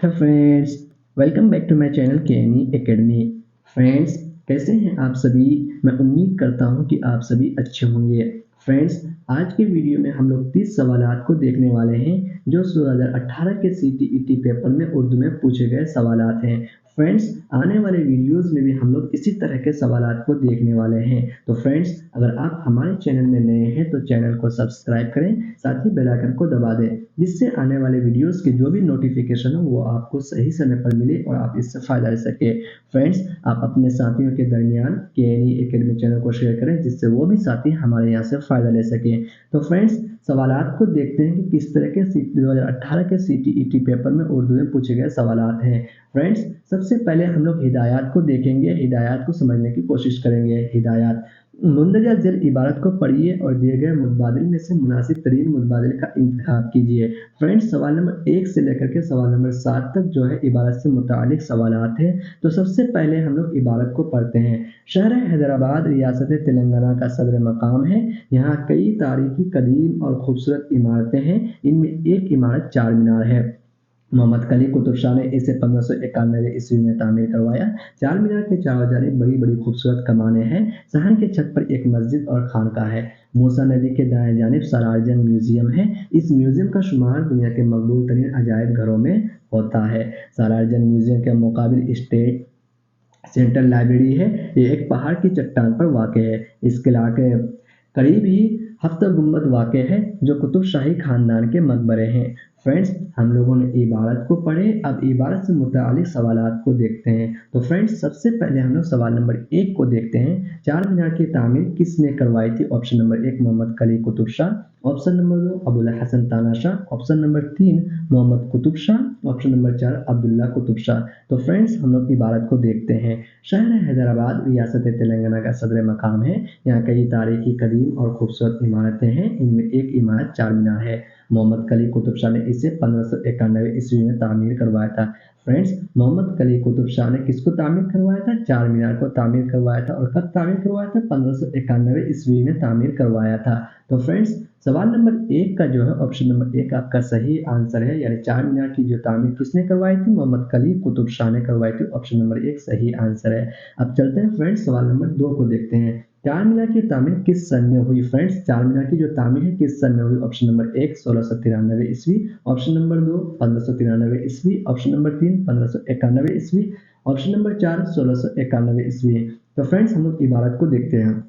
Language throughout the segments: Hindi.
है friends, welcome back to my channel KNE academy. Friends, कैसे हैं आप सभी? मैं उम्मीद करता हूं कि आप सभी अच्छे होंगे। फ्रेंड्स, आज के वीडियो में हम लोग 30 सवालात को देखने वाले हैं जो 2018 के सीटीईटी पेपर में उर्दू में पूछे गए सवालात हैं। फ्रेंड्स, आने वाले वीडियोस में भी हम लोग इसी तरह के सवालात को देखने वाले हैं। तो फ्रेंड्स, अगर आप हमारे चैनल में नए हैं तो चैनल को सब्सक्राइब करें, साथ ही बेल आइकन को दबा दें, जिससे आने वाले वीडियोस के जो भी नोटिफिकेशन हो वो आपको सही समय पर मिले और आप इससे फ़ायदा ले सके। फ्रेंड्स, आप अपने साथियों के दरमियान केएनई एकेडमी चैनल को शेयर करें, जिससे वो भी साथी हमारे यहाँ से फ़ायदा ले सकें। तो फ्रेंड्स, सवालात को देखते हैं कि किस तरह के 2018 के सीटीईटी पेपर में उर्दू में पूछे गए सवालात हैं। फ्रेंड्स, सबसे पहले हम लोग हिदायत को देखेंगे, हिदायत को समझने की कोशिश करेंगे। हिदायत: मुंदरजा जेल इबारत को पढ़िए और दिए गए मुतबादिल में से मुनासिब तरीन मुतबादिल का इंतखाब कीजिए। फ्रेंड्स, सवाल नंबर 1 से लेकर के सवाल नंबर 7 तक जो है इबारत से मुतालिक सवालात हैं। तो सबसे पहले हम लोग इबारत को पढ़ते हैं। शहर हैदराबाद रियासत तेलंगाना का सदर मकाम है। यहाँ कई तारीखी, कदीम और खूबसूरत इमारतें हैं। इनमें एक इमारत चार मीनार है। मोहम्मद कली कुतुब शाह ने इसे 1591 ईस्वी में तामीर करवाया। चार मीनार के चारों जानिब बड़ी बड़ी खूबसूरत कमानें हैं। सहन के छत पर एक मस्जिद और खानका है। मूसा नदी के दाएं जानिब सलारजंग म्यूजियम है। इस म्यूजियम का शुमार दुनिया के मकबूल तरीन अजायब घरों में होता है। सलारजंग म्यूजियम के मुकाबिल स्टेट सेंट्रल लाइब्रेरी है। ये एक पहाड़ की चट्टान पर वाक़ है। इस किला के करीब ही हफ्ता गुम्बद वाक़ है, जो कुतुब शाही खानदान के मकबरे हैं। फ्रेंड्स, हम लोगों ने इबारत को पढ़े, अब इबारत से मुतालिक सवालात को देखते हैं। तो फ्रेंड्स, सबसे पहले हम लोग सवाल नंबर 1 को देखते हैं। चार मीनार की तामीर किसने करवाई थी? Option number 1 Mohammed Quli Qutub Shah, option number 2 Abul Hasan Tana Shah, option number 3 Mohammed Qutub Shah, option number 4 Abdullah Qutub Shah. तो फ्रेंड्स, हम लोग इबारत को देखते हैं। शहर हैदराबाद रियासत तेलंगाना का सदर मकाम है। यहाँ कई तारीखी, कदीम और खूबसूरत इमारतें हैं। इनमें एक इमारत चार मीनार है। मोहम्मद कली कुतुब शाह ने इसे 1591 ईस्वी में तामीर करवाया था। फ्रेंड्स, मोहम्मद कली कुतुब शाह ने किसको तामीर करवाया था? चार मीनार को तामीर करवाया था। और कब तामीर करवाया था? 1591 ईस्वी में तामीर करवाया था। तो फ्रेंड्स, सवाल नंबर 1 का जो है ऑप्शन नंबर 1 आपका सही आंसर है। यानी चार मीनार की जो तामीर किसने करवाई थी? मोहम्मद कली कुतुब शाह ने करवाई थी। ऑप्शन नंबर 1 सही आंसर है। अब चलते हैं फ्रेंड्स, सवाल नंबर 2 को देखते हैं। चार मीनार की तामीर किस सन में हुई? फ्रेंड्स, चार मीनार की जो तामीर है किस सन में हुई? ऑप्शन नंबर 1 1693 ईस्वी, ऑप्शन नंबर 2 1593 ईस्वी, ऑप्शन नंबर 3 1591 ईस्वी, ऑप्शन नंबर 4 1691 ईस्वी। तो फ्रेंड्स, हम लोग इबारत को देखते हैं।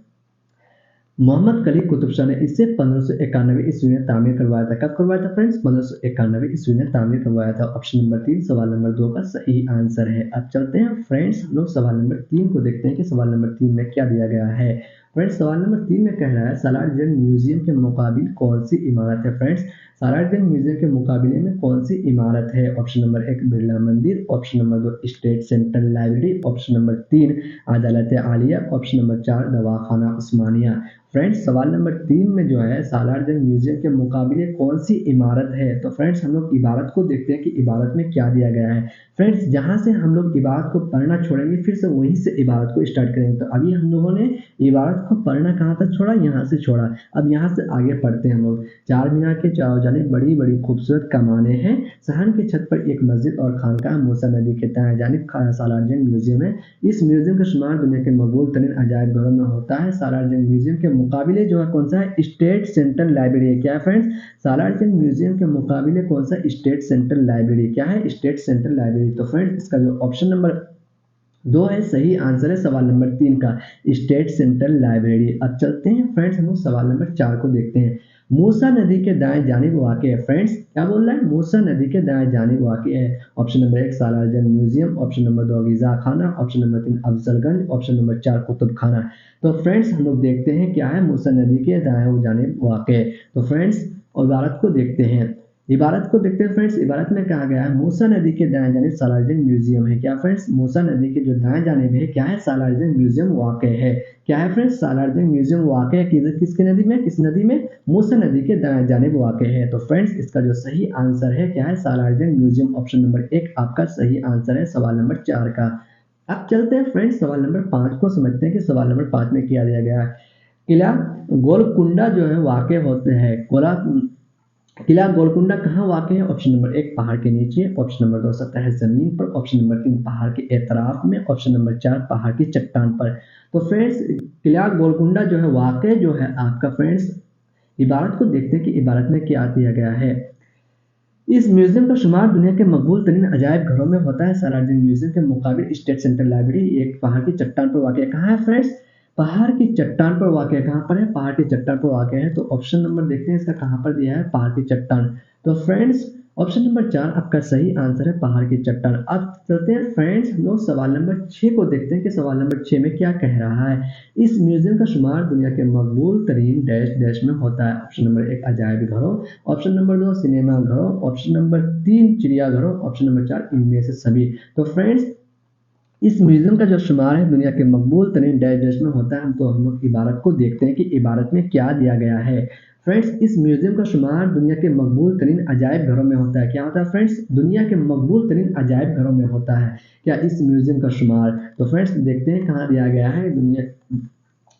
मोहम्मद कली कुतुब शाह ने इसे 1591 ईस्वी में तामीर करवाया था। कब करवाया था फ्रेंड्स? 1591 ईस्वी में तामीर करवाया था। ऑप्शन नंबर 3 सवाल नंबर 2 का सही आंसर है। अब चलते हैं फ्रेंड्स, हम लोग सवाल नंबर 3 को देखते हैं कि सवाल नंबर 3 में क्या दिया गया है। फ्रेंड्स, सवाल नंबर 3 में कह रहा है सलारजंग म्यूजियम के मुकाबिल कौन सी इमारत है? फ्रेंड्स, सलारजंग म्यूजियम के मुकाबले में कौन सी इमारत है? ऑप्शन नंबर 1 बिरला मंदिर, option number 2 state central library, option number 3 अदालत आलिया, ऑप्शन नंबर 4 दवाखाना उस्मानिया। फ्रेंड्स, सवाल नंबर 3 में जो है सलारजंग म्यूजियम के मुकाबले कौन सी इमारत है? तो फ्रेंड्स, हम लोग इबारत को देखते हैं कि इबारत में क्या दिया गया है। फ्रेंड्स, जहां से हम लोग इबारत को पढ़ना छोड़ेंगे, फिर से वहीं से इबारत को स्टार्ट करेंगे। तो अभी हम लोगों ने इबारत को पढ़ना कहाँ तक छोड़ा? यहाँ से छोड़ा। अब यहाँ से आगे पढ़ते हैं हम लोग। चार मीनार के चारों जानिब बड़ी बड़ी खूबसूरत कमाने हैं। सहन के छत पर एक मस्जिद और खानका, मूसा नदी के दाएं जानिब सलारजंग म्यूजियम है। इस म्यूजियम का शुमार दुनिया के मकबूल तरीन अजायब घरों में होता है। सलारजंग म्यूजियम के मुकाबले जो है कौन सा है? स्टेट सेंट्रल लाइब्रेरी है। क्या है फ्रेंड्स? सलारजंग म्यूजियम के मुकाबले कौन सा? State central library. क्या है? State central library. तो फ्रेंड्स, इसका जो ऑप्शन नंबर 2 है सही आंसर है सवाल नंबर 3 का, स्टेट सेंट्रल लाइब्रेरी। अब चलते हैं फ्रेंड्स, हम लोग सवाल नंबर 4 को देखते हैं। मूसा नदी के दाएं जानिब वाक़ है। फ्रेंड्स, क्या बोल रहा है? मूसा नदी के दाएं जानिब वाक़ है। Option number 1 Salarjung museum, option number 2 गिजा खाना, option number 3 Afzalgunj, option number 4 Kutub Khana. तो फ्रेंड्स, हम लोग देखते हैं क्या है? मूसा नदी के दाएं जानिब वाक़ है। तो फ्रेंड्स, इबारत को देखते हैं। इबारत को देखते हैं फ्रेंड्स, इबारत में कहा गया है मूसा नदी के दाएं जानिब सलारजंग म्यूजियम है। क्या फ्रेंड्स? मूसा नदी के जो दाएं जानिब है क्या है? सलारजंग म्यूजियम वाक़ है। क्या है फ्रेंड्स? सलारजंग म्यूजियम वाक़ है किसके नदी में? किस नदी में? मूसा नदी के दाएं जानिब वाक़ है। तो फ्रेंड्स, इसका जो सही आंसर है क्या है? सलारजंग म्यूजियम। ऑप्शन नंबर 1 आपका सही आंसर है सवाल नंबर 4 का। अब चलते हैं फ्रेंड्स, सवाल नंबर 5 को समझते हैं कि सवाल नंबर 5 में क्या दिया गया है। किला गोलकुंडा जो है वाक़ होते हैं। किला गोलकुंडा कहाँ वाक़ है? ऑप्शन नंबर 1 पहाड़ के नीचे, ऑप्शन नंबर 2 सतह ज़मीन पर, ऑप्शन नंबर 3 पहाड़ के एतराफ़ में, ऑप्शन नंबर 4 पहाड़ की चट्टान पर। तो फ्रेंड्स किला गोलकुंडा जो है वाक़ जो है आपका फ्रेंड्स, इबारत को देखते हैं कि इबारत में क्या दिया गया है। इस म्यूजियम का शुमार दुनिया के मकबूल तरीन अजायब घरों में होता है। सालारजंग म्यूजियम के मुकाबिल स्टेट सेंट्रल लाइब्रेरी एक पहाड़ की चट्टान पर वाक़ है। कहाँ है फ्रेंड्स? पहाड़ की चट्टान पर वाक़ है। कहाँ पर है? पहाड़ की चट्टान पर वाक़ है। तो ऑप्शन नंबर देखते हैं इसका कहाँ पर दिया है, पहाड़ की चट्टान। तो फ्रेंड्स ऑप्शन नंबर 4 आपका सही आंसर है, पहाड़ की चट्टान। अब चलते हैं फ्रेंड्स हम लोग सवाल नंबर 6 को देखते हैं कि सवाल नंबर 6 में क्या कह रहा है। इस म्यूजियम का शुमार दुनिया के मकबूल तरीन डैश डैश में होता है। ऑप्शन नंबर 1 अजायब घरों, ऑप्शन नंबर 2 सिनेमा घरों, ऑप्शन नंबर 3 चिड़ियाघरों, ऑप्शन नंबर 4 इनमें से सभी। तो फ्रेंड्स इस म्यूजियम का जो शुमार है दुनिया के मकबूल तरीन डैश डैश में होता है। तो हम लोग इबारत को देखते हैं कि इबारत में क्या दिया गया है। फ्रेंड्स इस म्यूजियम का शुमार दुनिया के मकबूल तरीन अजायब घरों में होता है। क्या होता है फ्रेंड्स? दुनिया के मकबूल तरीन अजायब घरों में होता है क्या इस म्यूजियम का शुमार? तो फ्रेंड्स देखते हैं कहाँ दिया गया है दुनिया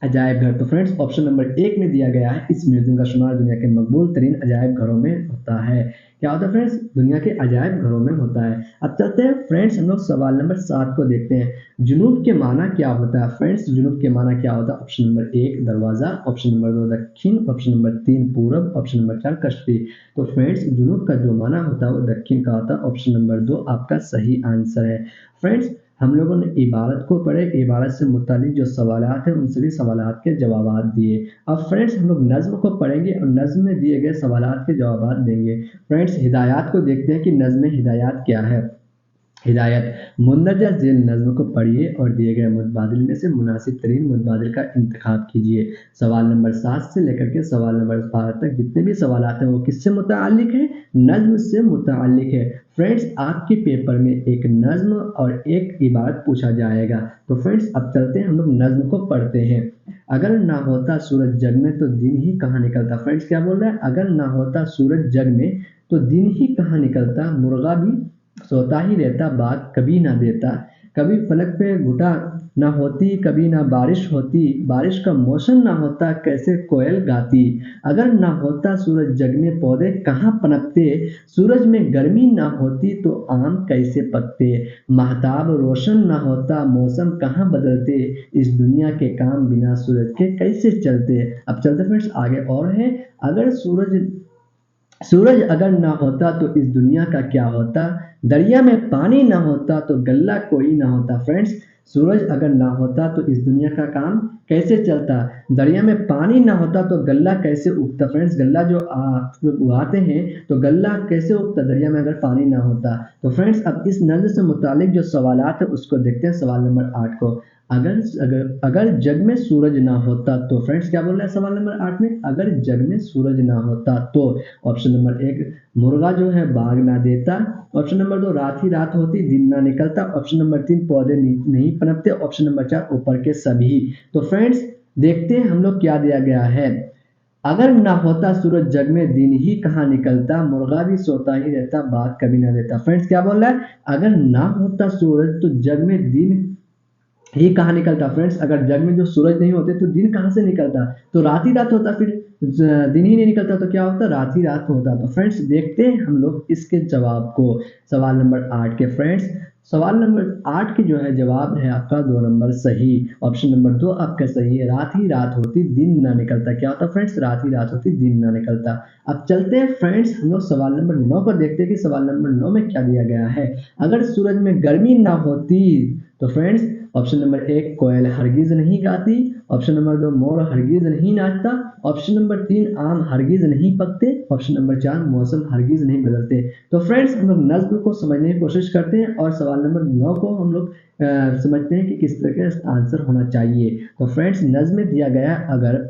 अजायब घर। तो फ्रेंड्स ऑप्शन नंबर 1 में दिया गया है, इस म्यूजियम का शुमार दुनिया के मकबूल तरीन अजायब घरों में होता है। क्या होता है फ्रेंड्स? दुनिया के अजायब घरों में होता है। अब चलते हैं फ्रेंड्स हम लोग सवाल नंबर 7 को देखते हैं। जुनूब के माना क्या होता है? फ्रेंड्स जुनूब के माना क्या होता है? ऑप्शन नंबर 1 दरवाज़ा, ऑप्शन नंबर 2 दक्षिण, ऑप्शन नंबर 3 पूरब, ऑप्शन नंबर 4 कश्ती। तो फ्रेंड्स जुनूब का जो माना होता है वो दक्षिण का होता है। ऑप्शन नंबर 2 आपका सही आंसर है। फ्रेंड्स हम लोगों ने इबारत को पढ़े, इबारत से मुतालिक जो सवालात हैं उन सभी सवालात के जवाबात दिए। अब फ्रेंड्स हम लोग नज़्म को पढ़ेंगे और नज़्म में दिए गए सवालात के जवाबात देंगे। फ्रेंड्स हिदायत को देखते हैं कि नज़्म में हिदायत क्या है। हिदायत, मुंदरजा झेल नज़्म को पढ़िए और दिए गए मुतबादिल में से मुनासिब तरीन मुतबादिल का इंतखाब कीजिए। सवाल नंबर 7 से लेकर के सवाल नंबर 12 तक जितने भी सवालात हैं वो किससे मुताल्लिक है? नज़्म से मुताल्लिक है। फ्रेंड्स आपके पेपर में एक नज़्म और एक इबारत पूछा जाएगा। तो फ्रेंड्स अब चलते हैं हम लोग नज़्म को पढ़ते हैं। अगर ना होता सूरज जग में तो दिन ही कहाँ निकलता। फ्रेंड्स क्या बोल रहा है? अगर ना होता सूरज जग में तो दिन ही कहाँ निकलता, मुर्गा भी सोता ही रहता, बाग कभी ना देता, कभी फलक पे घुटा ना होती, कभी ना बारिश होती, बारिश का मौसम ना होता, कैसे कोयल गाती। अगर ना होता सूरज जग में पौधे कहाँ पनपते, सूरज में गर्मी ना होती तो आम कैसे पकते, महताब रोशन ना होता मौसम कहाँ बदलते, इस दुनिया के काम बिना सूरज के कैसे चलते। अब चलते फ्रेंड्स आगे और है। अगर सूरज अगर ना होता तो इस दुनिया का क्या होता, दरिया में पानी ना होता तो गल्ला कोई ना होता। फ्रेंड्स सूरज अगर ना होता तो इस दुनिया का काम कैसे चलता, दरिया में पानी ना होता तो गल्ला कैसे उगता। फ्रेंड्स गल्ला जो उगाते हैं तो गल्ला कैसे उगता दरिया में अगर पानी ना होता। तो फ्रेंड्स अब इस नज़्म से मुतालिक जो सवालात है उसको देखते हैं। सवाल नंबर 8 को, अगर अगर अगर जग में सूरज ना होता तो। फ्रेंड्स क्या बोल रहा है सवाल नंबर 8 में? अगर जग में सूरज ना होता तो ऑप्शन नंबर 1 मुर्गा जो है बाग ना देता, ऑप्शन नंबर 2 रात ही रात होती दिन ना निकलता, ऑप्शन नंबर 3 पौधे नहीं पनपते, ऑप्शन नंबर 4 ऊपर के सभी। तो फ्रेंड्स देखते हैं हम लोग क्या दिया गया है। अगर ना होता सूरज जग में दिन ही कहाँ निकलता, मुर्गा भी सोता ही रहता, बाग कभी ना देता। फ्रेंड्स क्या बोल रहा है? अगर ना होता सूरज तो जग में दिन ही कहाँ निकलता। फ्रेंड्स अगर जग में जो सूरज नहीं होते तो दिन कहाँ से निकलता, तो रात ही रात होता, फिर दिन ही नहीं निकलता तो क्या होता, रात ही रात होता। तो फ्रेंड्स देखते हैं हम लोग इसके जवाब को। सवाल नंबर 8 के फ्रेंड्स सवाल नंबर 8 के जो है जवाब है आपका 2 नंबर सही, ऑप्शन नंबर 2 आपका सही है। रात ही रात होती दिन ना निकलता। क्या होता फ्रेंड्स? रात ही रात होती दिन ना निकलता। अब चलते हैं फ्रेंड्स हम लोग सवाल नंबर 9 पर देखते हैं कि सवाल नंबर 9 में क्या दिया गया है। अगर सूरज में गर्मी ना होती तो फ्रेंड्स ऑप्शन नंबर 1 कोयल हरगिज नहीं गाती, ऑप्शन नंबर 2 मोर हरगिज नहीं नाचता, ऑप्शन नंबर 3 आम हरगिज नहीं पकते, ऑप्शन नंबर 4 मौसम हरगिज नहीं बदलते। तो फ्रेंड्स हम लोग नज़्म को समझने की कोशिश करते हैं और सवाल नंबर 9 को हम लोग समझते हैं कि किस तरह का आंसर होना चाहिए। तो फ्रेंड्स नज़्म में दिया गया अगर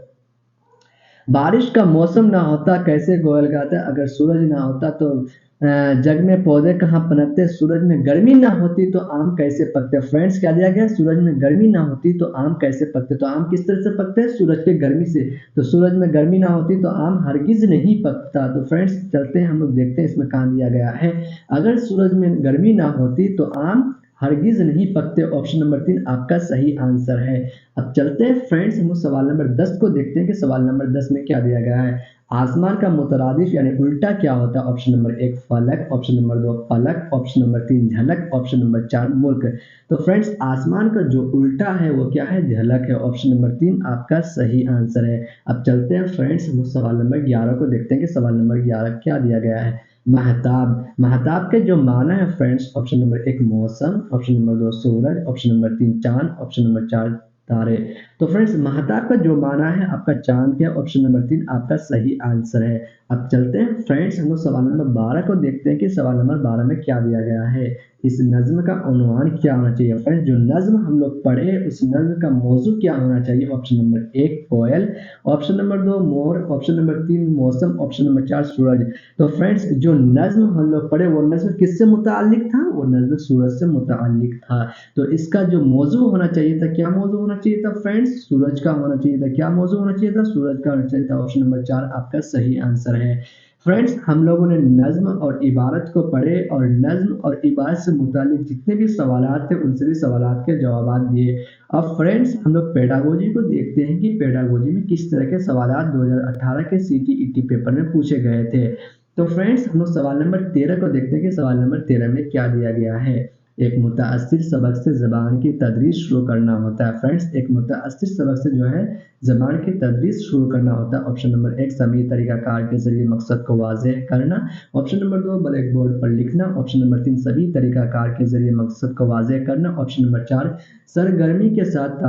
बारिश का मौसम ना होता कैसे कोयल गाता, अगर सूरज ना होता तो जग में पौधे कहाँ पनपते, सूरज में गर्मी ना होती तो आम कैसे पकते। फ्रेंड्स क्या दिया गया? सूरज में गर्मी ना होती तो आम कैसे पकते। तो आम किस तरह से पकते हैं? सूरज के गर्मी से। तो सूरज में गर्मी ना होती तो आम हरगिज नहीं पकता। तो फ्रेंड्स चलते हैं हम लोग देखते हैं इसमें कहाँ दिया गया है। अगर सूरज में गर्मी ना होती तो आम हरगिज नहीं पकते, ऑप्शन नंबर 3 आपका सही आंसर है। अब चलते हैं फ्रेंड्स, हम सवाल नंबर 10 को देखते हैं कि सवाल नंबर 10 में क्या दिया गया है। आसमान का मुतरादिफ यानी उल्टा क्या होता है? ऑप्शन नंबर 1 फलक, ऑप्शन नंबर 2 पलक, ऑप्शन नंबर 3 झलक, ऑप्शन नंबर 4 मुल्क। तो फ्रेंड्स आसमान का जो उल्टा है वो क्या है? झलक है। ऑप्शन नंबर 3 आपका सही आंसर है। अब चलते हैं फ्रेंड्स, हम सवाल नंबर 11 को देखते हैं कि सवाल नंबर 11 क्या दिया गया है। महताब, महताब के जो माना है फ्रेंड्स, ऑप्शन नंबर 1 मौसम, ऑप्शन नंबर 2 सूरज, ऑप्शन नंबर 3 चांद, ऑप्शन नंबर 4 तारे। तो फ्रेंड्स महताब का जो माना है आपका चांद के, ऑप्शन नंबर 3 आपका सही आंसर है। अब चलते हैं फ्रेंड्स, हम लोग सवाल नंबर 12 को देखते हैं कि सवाल नंबर 12 में क्या दिया गया है। इस नज्म का उन्वान क्या होना चाहिए? फ्रेंड्स जो नज्म हम लोग पढ़े उस नज्म का मौजू क्या होना चाहिए? ऑप्शन नंबर 1 कोयल, ऑप्शन नंबर 2 मोर, ऑप्शन नंबर 3 मौसम, ऑप्शन नंबर 4 सूरज। तो फ्रेंड्स जो नज्म हम लोग पढ़े वो नज्म किससे मुताल्लिक था? वो नज्म सूरज से मुताल्लिक था। तो इसका जो मौजू होना चाहिए था, क्या मौजू होना चाहिए था फ्रेंड्स? सूरज का होना चाहिए था। क्या मौजू होना चाहिए था? सूरज का होना चाहिए था। ऑप्शन नंबर 4 आपका सही आंसर है। फ्रेंड्स हम लोगों ने नज्म और इबारत को पढ़े और नज्म और इबारत से मुतालिक जितने भी सवालात थे उन सभी सवालात के जवाब दिए। अब फ्रेंड्स हम लोग पेडागोजी को देखते हैं कि पेडागोजी में किस तरह के सवालात 2018 के सीटीईटी पेपर में पूछे गए थे। तो फ्रेंड्स हम लोग सवाल नंबर 13 को देखते हैं कि सवाल नंबर 13 में क्या दिया गया है। एक मुताअस्सिर सबक से ज़बान की तदरीस शुरू करना होता है। फ्रेंड्स एक मुताअस्सिर सबक से जो है ज़बान की तदरीस शुरू करना होता है। ऑप्शन नंबर 1 समी तरीक़ाकार के ज़रिए मकसद को वाज़ेह करना, ऑप्शन नंबर 2 ब्लैक बोर्ड पर लिखना, ऑप्शन नंबर 3 सभी तरीक़ाकार के ज़रिए मकसद को वाज़ेह करना, ऑप्शन नंबर 4 सरगर्मी के साथ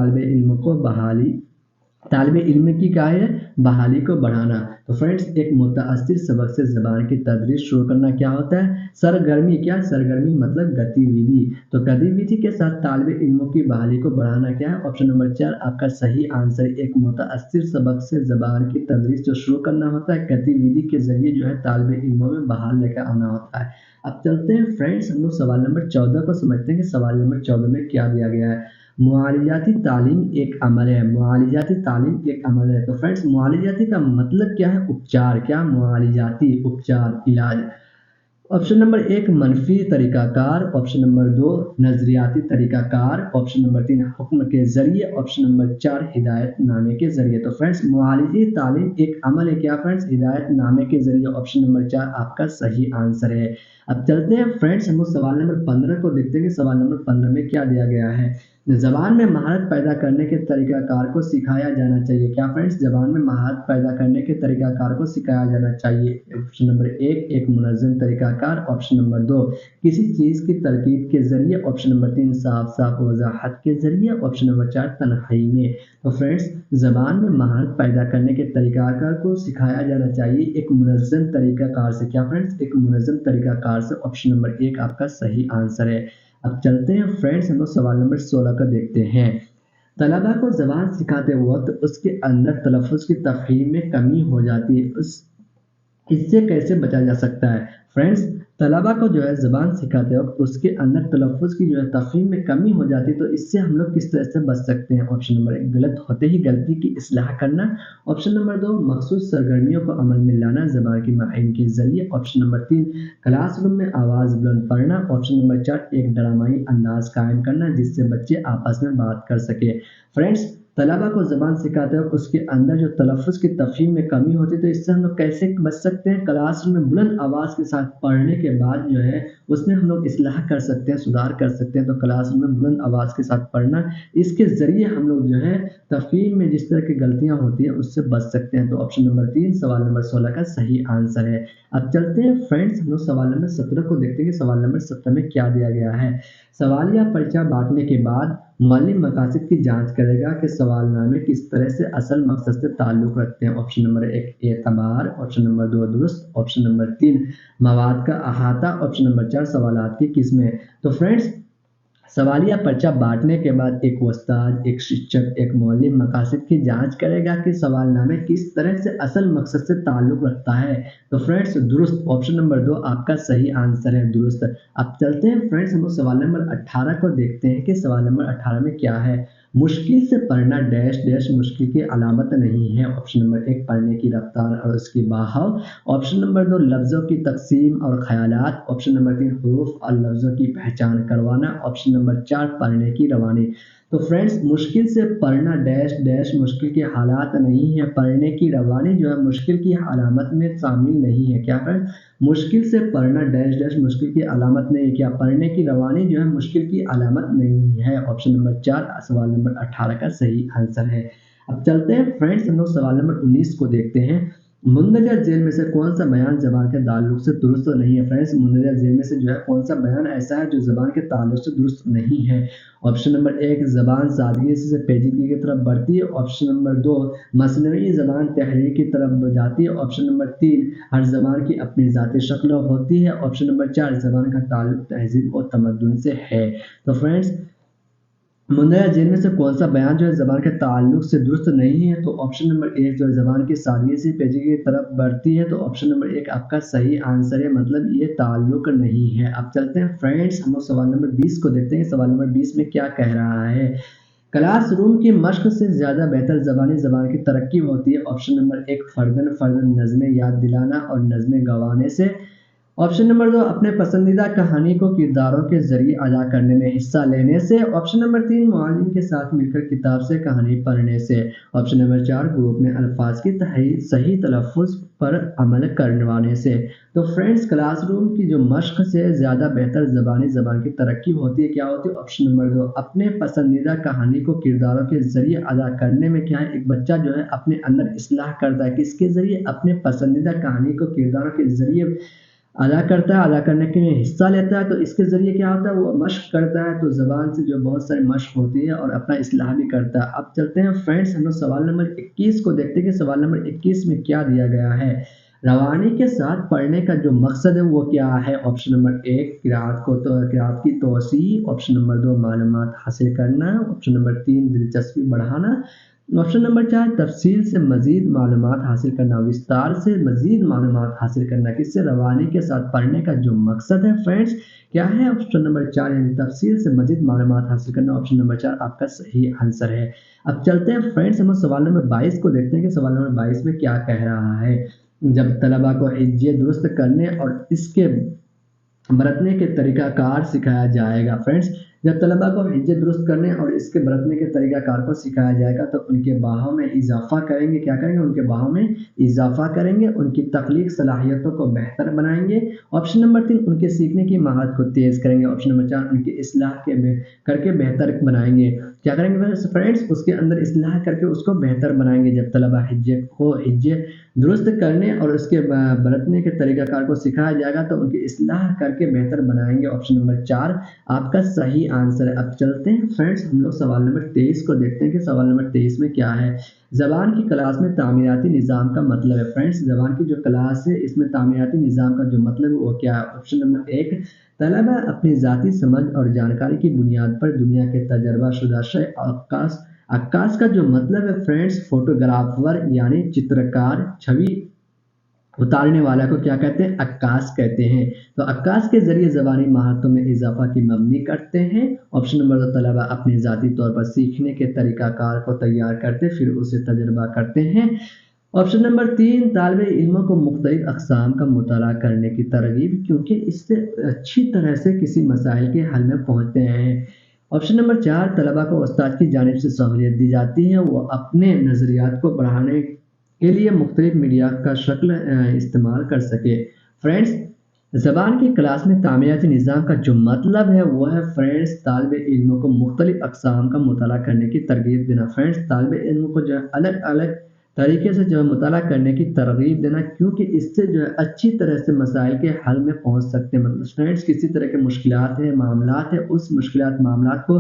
तालिब इल्म की क्या है? बहाली को बढ़ाना। तो फ्रेंड्स एक मुताअस्सिर सबक से ज़बान की तदरीस शुरू करना क्या होता है? सरगर्मी। क्या? सरगर्मी मतलब गतिविधि। तो गतिविधि के साथ तालिब इल्मों की बहाली को बढ़ाना क्या है? ऑप्शन नंबर 4 आपका सही आंसर। एक मुताअस्सिर सबक से ज़बान की तदरीस जो शुरू करना होता है गतिविधि के ज़रिए जो है तालिब इल्मों में बहाल लेकर आना होता है। अब चलते हैं फ्रेंड्स, हम लोग सवाल नंबर 14 को समझते हैं कि सवाल नंबर 14 में क्या दिया गया है। मुआलिजाती तालीम एक अमल है। मुआलिजाती तालीम एक अमल है। तो फ्रेंड्स मुआलिजाती का मतलब क्या है? उपचार। क्या? मुआलिजाती उपचार, इलाज। ऑप्शन नंबर 1 मनफी तरीक़ाकार, ऑप्शन नंबर 2 नज़रियाती तरीक़ाकार, ऑप्शन नंबर 3 हुक्म के ज़रिए, ऑप्शन नंबर 4 हिदायतनामे के ज़रिए। तो फ्रेंड्स मुआलिजी तालीम एक अमल है। क्या फ्रेंड्स? हिदायतनामे के ज़रिए। ऑप्शन नंबर 4 आपका सही आंसर है। अब चलते हैं फ्रेंड्स, हम लोग सवाल नंबर 15 को देखते हैं कि सवाल नंबर 15 में क्या दिया गया है। ज़बान में महारत पैदा करने के तरीक़ाकार को सिखाया जाना चाहिए। क्या फ्रेंड्स? ज़बान में महारत पैदा करने के तरीक़ाकार को सिखाया जाना चाहिए। ऑप्शन नंबर 1 एक मुनज़्ज़म तरीक़ाकार, ऑप्शन नंबर 2 किसी चीज़ की तरकीब के ज़रिए, ऑप्शन नंबर 3 साफ साफ वज़ाहत के ज़रिए, ऑप्शन नंबर 4 तन्हाई में। तो फ्रेंड्स ज़बान में महारत पैदा करने के तरीक़ाकार को सिखाया जाना चाहिए एक मुनज़्ज़म तरीक़ाकार से। क्या फ्रेंड्स? एक मुनज़्ज़म तरीक़ाकार से। ऑप्शन नंबर 1 आपका सही आंसर है। अब चलते हैं फ्रेंड्स, हम लोग सवाल नंबर 16 का देखते हैं। तलबा को ज़बान सिखाते वक्त उसके अंदर तलफ़्फ़ुज़ की तफ़हीम में कमी हो जाती है, इससे कैसे बचा जा सकता है? फ्रेंड्स तलबा को जो है ज़बान सिखाते वक्त उसके अंदर तलफ़्फ़ुज़ की जो है तफ़हीम में कमी हो जाती है, तो इससे हम लोग किस तरह से बच सकते हैं? ऑप्शन नंबर 1 गलत होते ही गलती की इस्लाह करना, ऑप्शन नंबर 2 मखसूस सरगर्मियों को अमल में लाना ज़बान की माहिर के ज़रिए, ऑप्शन नंबर 3 क्लासरूम में आवाज़ बुलंद पढ़ना, ऑप्शन नंबर 4 एक ड्रामाई अंदाज़ कायम करना जिससे बच्चे आपस में बात कर सके। फ्रेंड्स तलबा को ज़बान सिखाते वक्त उसके अंदर जो तलफ़्फ़ुज़ की तफ़हीम में कमी होती है, तो इससे हम लोग कैसे बच सकते हैं? क्लासरूम में बुलंद आवाज़ के साथ पढ़ने के बाद जो है उसमें हम लोग इस्लाह कर सकते हैं, सुधार कर सकते हैं। तो क्लासरूम में बुलंद आवाज़ के साथ पढ़ना, इसके ज़रिए हम लोग जो है तफ़हीम में जिस तरह की गलतियाँ होती हैं उससे बच सकते हैं। तो ऑप्शन नंबर 3 सवाल नंबर 16 का सही आंसर है। अब चलते हैं फ्रेंड्स, हम लोग सवाल नंबर 17 को देखते हैं कि सवाल नंबर 17 में क्या दिया गया है। सवालिया पर्चा बाँटने के बाद मुअल्लिम मकासद की जाँच करेगा कि सवालनामे किस तरह से असल मकसद से ताल्लुक़ रखते हैं। ऑप्शन नंबर 1 एतबार, ऑप्शन नंबर 2 दुरुस्त, ऑप्शन नंबर 3 मवाद का अहाता, ऑप्शन नंबर 4 सवालात की किस्में। तो फ्रेंड्स सवालिया पर्चा बाँटने के बाद एक उस्ताद, एक शिक्षक, एक मुअल्लिम मकासद की जाँच करेगा कि सवालनामे किस तरह से असल मकसद से ताल्लुक़ रखता है। तो फ्रेंड्स दुरुस्त, ऑप्शन नंबर 2 आपका सही आंसर है, दुरुस्त। अब चलते हैं फ्रेंड्स, हम लोग सवाल नंबर 18 को देखते हैं कि सवाल नंबर 18 में क्या है। मुश्किल से पढ़ना डैश डैश मुश्किल की अलामत नहीं है। ऑप्शन नंबर 1 पढ़ने की रफ्तार और उसकी बहाव। ऑप्शन नंबर 2 लफ्ज़ों की तकसीम और ख़यालात। ऑप्शन नंबर 3 हुरूफ और लफ्ज़ों की पहचान करवाना। ऑप्शन नंबर 4 पढ़ने की रवानी। तो फ्रेंड्स, मुश्किल से पढ़ना डैश डैश मुश्किल की हालात नहीं है। पढ़ने की रवानी जो है मुश्किल की अलामत में शामिल नहीं है। क्या फ्रेंड्स, मुश्किल से पढ़ना डैश डैश मुश्किल की अलामत नहीं है। क्या पढ़ने की रवानी जो है मुश्किल की अलामत नहीं है। ऑप्शन नंबर 4 सवाल नंबर 18 का सही आंसर है। अब चलते हैं फ्रेंड्स, हम लोग सवाल नंबर 19 को देखते हैं। मुंदरजा झेल में से कौन सा बयान ज़बान के ताल्लुक से दुरुस्त नहीं है। फ्रेंड्स, मुंदरजा झेल में से जो है कौन सा बयान ऐसा है जो ज़बान के ताल्लुक से दुरुस्त नहीं है। ऑप्शन नंबर 1 ज़बान सादगी से पेचीदगी की तरफ बढ़ती है। ऑप्शन नंबर 2 मसनवी ज़बान तहरीर की तरफ जाती है। ऑप्शन नंबर 3 हर ज़बान की अपनी ज़ाती शक्ल होती है। ऑप्शन नंबर 4 ज़बान का ताल्लुक तहजीब और तमद्दुन से है। तो फ्रेंड्स, मुंदरजा झेल में से कौन सा बयान जो है ज़बान के ताल्लुक से दुरुस्त नहीं है। तो ऑप्शन नंबर 1 जो है ज़बान की सादगी से पेचीदगी की तरफ बढ़ती है। तो ऑप्शन नंबर 1 आपका सही आंसर है, मतलब ये ताल्लुक नहीं है। अब चलते हैं फ्रेंड्स, हम लोग सवाल नंबर 20 को देखते हैं। सवाल नंबर 20 में क्या कह रहा है। क्लासरूम की मश्क से ज़्यादा बेहतर ज़बान की तरक्की होती है। ऑप्शन नंबर 1 फ़र्दन फ़र्दन नज़्में याद दिलाना और नज़्में गंवाने से। ऑप्शन नंबर 2 अपने पसंदीदा कहानी को किरदारों के ज़रिए अदा करने में हिस्सा लेने से। ऑप्शन नंबर 3 मुअल्लिम के साथ मिलकर किताब से कहानी पढ़ने से। ऑप्शन नंबर 4 ग्रुप में अल्फाज की सही तलफ़्फ़ुज़ पर अमल करवाने से। तो फ्रेंड्स, क्लासरूम की जो मश्क से ज़्यादा बेहतर ज़बान की तरक्की होती है, क्या होती है। ऑप्शन नंबर 2 अपने पसंदीदा कहानी को किरदारों के ज़रिए अदा करने में। क्या है, एक बच्चा जो है अपने अंदर इस्लाह करता है, किसके ज़रिए, अपने पसंदीदा कहानी को किरदारों के ज़रिए अदा करता है, अदा करने के लिए हिस्सा लेता है। तो इसके ज़रिए क्या होता है, वो मश्क करता है। तो ज़बान से जो बहुत सारी मश्क होती है और अपना इस्लाह भी करता है। अब चलते हैं फ्रेंड्स, हम लोग सवाल नंबर 21 को देखते हैं कि सवाल नंबर 21 में क्या दिया गया है। रवानी के साथ पढ़ने का जो मकसद है वो क्या है। ऑप्शन नंबर 1 क़िराअत की तोसी। ऑप्शन नंबर 2 मालूमात हासिल करना। ऑप्शन नंबर 3 दिलचस्पी बढ़ाना। ऑप्शन नंबर 4 तफसील से मज़ीद मालूमात हासिल करना, विस्तार से मज़ीद मालूमात हासिल करना। किससे, रवानी के साथ पढ़ने का जो मकसद है फ्रेंड्स क्या है। ऑप्शन नंबर 4 यानी तफसील से मज़ीद मालूमात हासिल करना। ऑप्शन नंबर 4 आपका सही आंसर है। अब चलते हैं फ्रेंड्स, हम सवाल नंबर 22 को देखते हैं कि सवाल नंबर 22 में क्या कह रहा है। जब तलबा को हिज्जे दुरुस्त करने और इसके बरतने के तरीक़ाकार सिखाया जाएगा। फ्रेंड्स, जब तलबा को हिज्जे दुरुस्त करने और इसके बरतने के तरीक़ाकार को सिखाया जाएगा तो उनके बहाव में इजाफ़ा करेंगे। क्या करेंगे, उनके बहाव में इजाफ़ा करेंगे, उनकी तख्लीक़ सलाहियतों को बेहतर बनाएंगे। ऑप्शन नंबर 3 उनके सीखने की महारत को तेज़ करेंगे। ऑप्शन नंबर 4 उनकी इस्लाह करके बेहतर बनाएंगे। क्या करेंगे फ्रेंड्स, उसके अंदर इस्लाह करके उसको बेहतर बनाएंगे। जब तलबा हिज्जे दुरुस्त करने और उसके बरतने के तरीक़ाकार को सिखाया जाएगा तो उनकी इस्लाह करके बेहतर बनाएंगे। ऑप्शन नंबर 4 आपका सही आंसर है। अब चलते हैं फ्रेंड्स, हम लोग सवाल नंबर 23 को देखते हैं कि सवाल नंबर 23 में क्या है। ज़बान की क्लास में तामीराती निज़ाम का मतलब है। फ्रेंड्स, ज़बान की जो क्लास है इसमें तामीराती निज़ाम का जो मतलब है वो क्या है। ऑप्शन नंबर 1 तलबा अपनी ज़ाती समझ और जानकारी की बुनियाद पर दुनिया के तजर्बाशुदा शय अक्कास का जो मतलब है फ्रेंड्स, फोटोग्राफर यानी चित्रकार, छवि उतारने वाला को क्या कहते हैं, अक्कास कहते हैं। तो अक्कास के ज़रिए ज़बानी महारतों में इजाफ़ा की मबनी करते हैं। ऑप्शन नंबर 2 तलबा अपने ज़ाती तौर पर सीखने के तरीक़ाकार को तैयार करते फिर उसे तजर्बा करते हैं। ऑप्शन नंबर 3 तालिब इल्मों को मुख्तलिफ अक़साम का मुताला करने की तरग़ीब, क्योंकि इससे अच्छी तरह से किसी मसाइल के हल में पहुँचते हैं। ऑप्शन नंबर 4 तलबा को उस्ताद की जानिब से सहूलियत दी जाती है, वो अपने नज़रियात को बढ़ाने के लिए मुख्तलिफ मीडिया का शक्ल इस्तेमाल कर सके। फ्रेंड्स, ज़बान की क्लास में तामीराती निज़ाम का जो मतलब है वो है फ्रेंड्स, तालिब इल्मों को मुख्तलिफ अक़साम का मुताला करने की तरग़ीब देना। फ्रेंड्स, तालिब इल्म को जो है अलग अलग तरीके से जो है मुताला करने की तरग़ीब देना, क्योंकि इससे जो है अच्छी तरह से मसाइल के हल में पहुँच सकते हैं। मतलब फ्रेंड्स, किसी तरह के मुश्किलात है, मामलात है, उस मुश्किलात मामलात को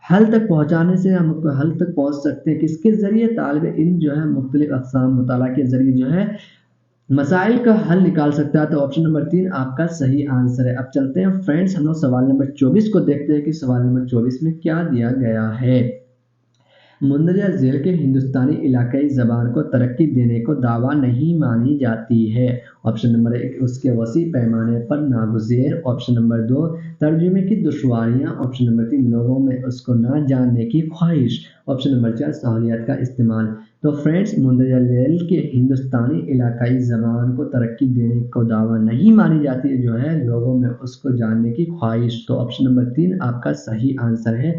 हल तक पहुँचाने से हम हल तक पहुँच सकते हैं। किसके ज़रिए, तालिब इल्म जो है मुख्तलिफ अक़साम मुताला के ज़रिए जो है मसाइल का हल निकाल सकता है। तो ऑप्शन नंबर 3 आपका सही आंसर है। अब चलते हैं फ्रेंड्स, हम लोग सवाल नंबर 24 को देखते हैं कि सवाल नंबर 24 में क्या दिया गया है। मुंदरजा झेल के हिंदुस्तानी इलाकाई ज़बान को तरक्की देने को दावा नहीं मानी जाती है। ऑप्शन नंबर 1 उसके वसी पैमाने पर नागुज़ेर, ऑप्शन नंबर 2 तर्जुमे की दुश्वारियाँ, ऑप्शन नंबर 3 लोगों में उसको ना जानने की ख्वाहिश, ऑप्शन नंबर 4 सहूलियत का इस्तेमाल। तो फ्रेंड्स मुंदरजा झेल के हिंदुस्तानी इलाकाई ज़बान को तरक्की देने को दावा नहीं मानी जाती है, जो है लोगों में उसको जानने की ख्वाहिश। तो ऑप्शन नंबर 3 आपका सही आंसर है,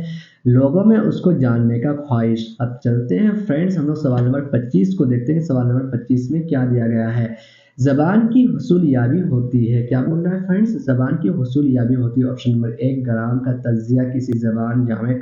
लोगों में उसको जानने का ख्वाहिश। अब चलते हैं फ्रेंड्स, हम लोग सवाल नंबर 25 को देखते हैं। सवाल नंबर 25 में क्या दिया गया है। ज़बान की हुसूलियाबी होती है, क्या बोल रहा है फ्रेंड्स, ज़बान की हुसूलियाबी होती है। ऑप्शन नंबर 1 ग्राम का तज्जिया किसी ज़बान जामे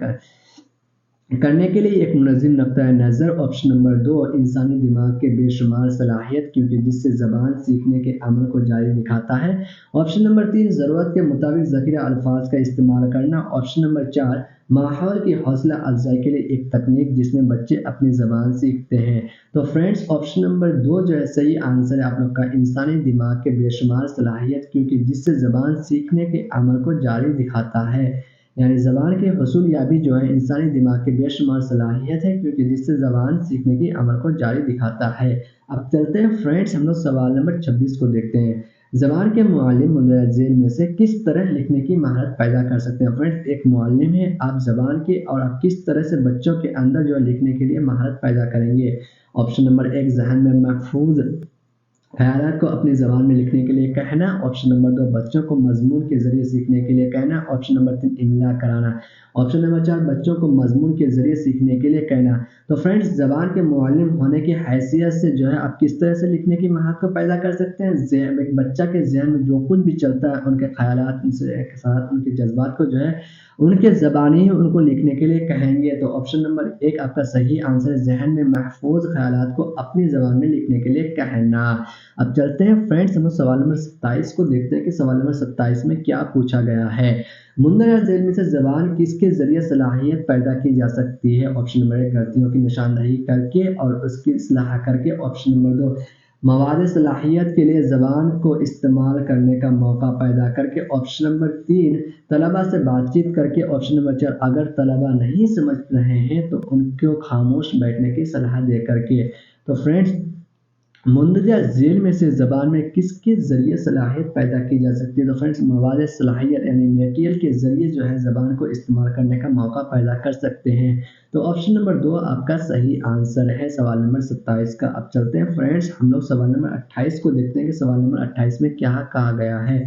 करने के लिए एक मुनज़्ज़म नुक्ता नज़र, ऑप्शन नंबर 2 इंसानी दिमाग के बेशुमार सलाहियत क्योंकि जिससे ज़बान सीखने के अमल को जारी दिखाता है, ऑप्शन नंबर 3 ज़रूरत के मुताबिक ज़ख़ीरा अल्फाज का इस्तेमाल करना, ऑप्शन नंबर 4 माहौल की हौसला अफजाई के लिए एक तकनीक जिसमें बच्चे अपनी ज़बान सीखते हैं। तो फ्रेंड्स ऑप्शन नंबर 2 जो है सही आंसर है आप लोग का, इंसानी दिमाग के बेशुमार सलाहियत क्योंकि जिससे ज़बान सीखने के अमल को जारी दिखाता है। यानी ज़बान की हुसूलियाबी जो है इंसानी दिमाग की बेशुमार सलाहियत है क्योंकि जिससे ज़बान सीखने की अमल को जारी दिखाता है। अब चलते हैं फ्रेंड्स, हम लोग सवाल नंबर 26 को देखते हैं। ज़बान के मुअल्लिम मुंदरजा झेल में से किस तरह लिखने की महारत पैदा कर सकते हैं। फ्रेंड्स एक मुअल्लिम है, आप ज़बान के और आप किस तरह से बच्चों के अंदर जो है लिखने के लिए महारत पैदा करेंगे। ऑप्शन नंबर 1 ज़हन में महफूज ख़यालात को अपनी ज़बान में लिखने के लिए कहना, ऑप्शन नंबर 2 बच्चों को मज़मून के ज़रिए सीखने के लिए कहना, ऑप्शन नंबर 3 इमला कराना, ऑप्शन नंबर 4 बच्चों को मज़मून के ज़रिए सीखने के लिए कहना। तो फ्रेंड्स ज़बान के मुअल्लिम होने की हैसियत से जो है आप किस तरह से लिखने की महारत को पैदा कर सकते हैं। एक बच्चा के ज़हन में जो कुछ भी चलता है, उनके ख़यालात उनसे के साथ उनके जज्बात को जो है उनके ज़बानी ही उनको लिखने के लिए कहेंगे। तो ऑप्शन नंबर 1 आपका सही आंसर है, ज़हन में महफूज ख़यालात को अपनी ज़बान में लिखने के लिए कहना। अब चलते हैं फ्रेंड्स, हम लोग सवाल नंबर 27 को देखते हैं कि सवाल नंबर 27 में क्या पूछा गया है। मुंदरजा झेल में से ज़बान किसके ज़रिए सलाहियत पैदा की जा सकती है। ऑप्शन नंबर 1 गलतियों की निशानदही करके और उसकी इस्लाह करके, ऑप्शन नंबर 2 मवाद सलाहियत के लिए ज़बान को इस्तेमाल करने का मौका पैदा करके, ऑप्शन नंबर 3 तलबा से बातचीत करके, ऑप्शन नंबर 4 अगर तलबा नहीं समझ रहे हैं तो उनको खामोश बैठने की सलाह दे करके। तो फ्रेंड्स मुंदरजा झेल में से ज़बान में किसके ज़रिए सलाहियत पैदा की जा सकती है। तो फ्रेंड्स मवाद सलाहियत यानी मटेरियल के ज़रिए जो है ज़बान को इस्तेमाल करने का मौका पैदा कर सकते हैं। तो ऑप्शन नंबर 2 आपका सही आंसर है सवाल नंबर 27 का। अब चलते हैं फ्रेंड्स, हम लोग सवाल नंबर 28 को देखते हैं कि सवाल नंबर 28 में क्या कहा गया है।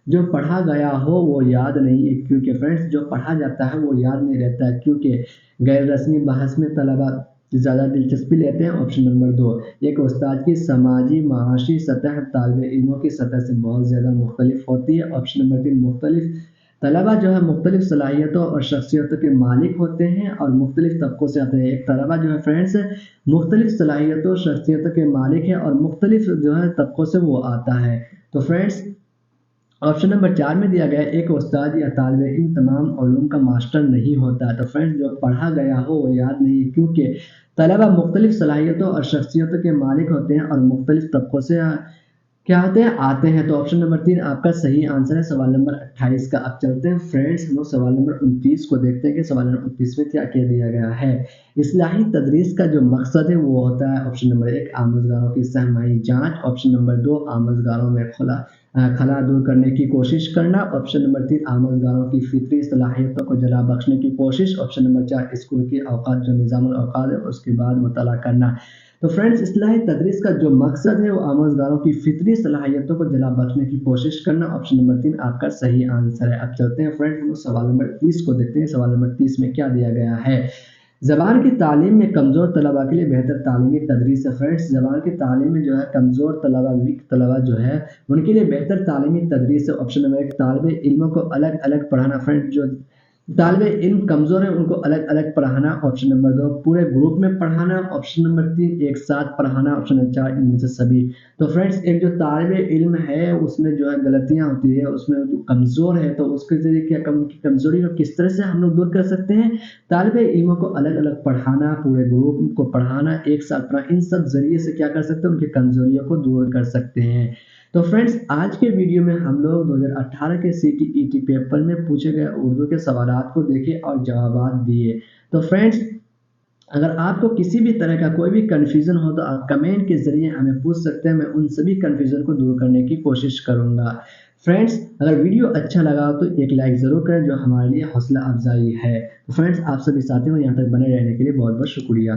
जो पढ़ा गया हो वो याद नहीं है, क्योंकि फ्रेंड्स जो पढ़ा जाता है वो याद नहीं रहता है क्योंकि गैर रस्मी बहस में तलबा ज़्यादा दिलचस्पी लेते हैं। ऑप्शन नंबर 2 एक उस्ताद की समाजी माशी सतह तालिब इल्मों की सतह से बहुत ज़्यादा मुख्तलिफ होती है। ऑप्शन नंबर 3 मुख्तलिफ तलबा जो है मुख्तलिफ सलाहियतों और शख्सियतों के मालिक होते हैं और मुख्तलिफ तबकों से आते हैं। एक तलबा जो है फ्रेंड्स मुख्तलिफ सलाहियतों शख्सियतों के मालिक है और मुख्तलिफ जो है तबकों से वो आता है। तो फ्रेंड्स ऑप्शन नंबर 4 में दिया गया एक उस्ताद या तालिब इल्म तमाम उलूम का मास्टर नहीं होता है। तो फ्रेंड्स जो पढ़ा गया हो वो याद नहीं, क्योंकि तलबा मुख्तलिफ सलाहियतों और शख्सियतों के मालिक होते हैं और मुख्तलिफ तबकों से क्या होते हैं आते हैं। तो ऑप्शन नंबर 3 आपका सही आंसर है सवाल नंबर 28 का। अब चलते हैं फ्रेंड्स, हम लोग सवाल नंबर 29 को देखते हैं कि सवाल नंबर 29 में क्या कह दिया गया है। इस्लाही तदरीस का जो मकसद है वो होता है, ऑप्शन नंबर 1 आमोज़गारों की सहमाई जाँच, ऑप्शन नंबर 2 आमोज़गारों में खला दूर करने की कोशिश करना, ऑप्शन नंबर 3 आमोज़गारों की फितरी सलाहियतों को जला बख्शने की कोशिश, ऑप्शन नंबर 4 स्कूल के औकात जो निज़ामुल औकात है उसके बाद मुताला करना। तो फ्रेंड्स इस्लाही तदरीस का जो मकसद है वो आमोज़गारों की फितरी सलाहियतों को जला बख्शने की कोशिश करना, ऑप्शन नंबर 3 आपका सही आंसर है। अब चलते हैं फ्रेंड्स, हम सवाल नंबर 30 को देखते हैं। सवाल नंबर 30 में क्या दिया गया है। ज़बान की तालीम में कमज़ोर तलबा के लिए बेहतर तालीमी तदरीस है। फ्रेंड्स ज़बान की तालीम में जो है कमज़ोर तलबा वीक तलबा जो है उनके लिए बेहतर तालीमी तदरीस है। ऑप्शन नंबर 1 तालिब इल्मों को अलग अलग पढ़ाना। फ्रेंड्स जो तालिबे इल्म कमज़ोर है उनको अलग अलग पढ़ाना, ऑप्शन नंबर 2 पूरे ग्रुप में पढ़ाना, ऑप्शन नंबर 3 एक साथ पढ़ाना, ऑप्शन नंबर 4 इनमें से सभी। तो फ्रेंड्स एक जो तालिबे इल्म है उसमें जो है गलतियाँ होती है, उसमें जो कमज़ोर है तो उसके ज़रिए क्या कमज़ोरी को किस तरह से हम लोग दूर कर सकते हैं। तालिबे इल्मों को अलग अलग पढ़ाना, पूरे ग्रुप को पढ़ाना, एक साथ पढ़ाना, इन सब ज़रिए से क्या कर सकते हैं उनकी कमज़ोरियों को दूर कर सकते हैं। तो फ्रेंड्स आज के वीडियो में हम लोग 2018 के CTET पेपर में पूछे गए उर्दू के सवालात को देखे और जवाबात दिए। तो फ्रेंड्स अगर आपको किसी भी तरह का कोई भी कन्फ्यूज़न हो तो आप कमेंट के ज़रिए हमें पूछ सकते हैं, मैं उन सभी कन्फ्यूज़न को दूर करने की कोशिश करूँगा। फ्रेंड्स, अगर वीडियो अच्छा लगा हो तो एक लाइक ज़रूर करें जो हमारे लिए हौसला अफ़ज़ाई है। तो फ्रेंड्स, आप सभी साथियों को यहाँ तक बने रहने के लिए बहुत-बहुत शुक्रिया।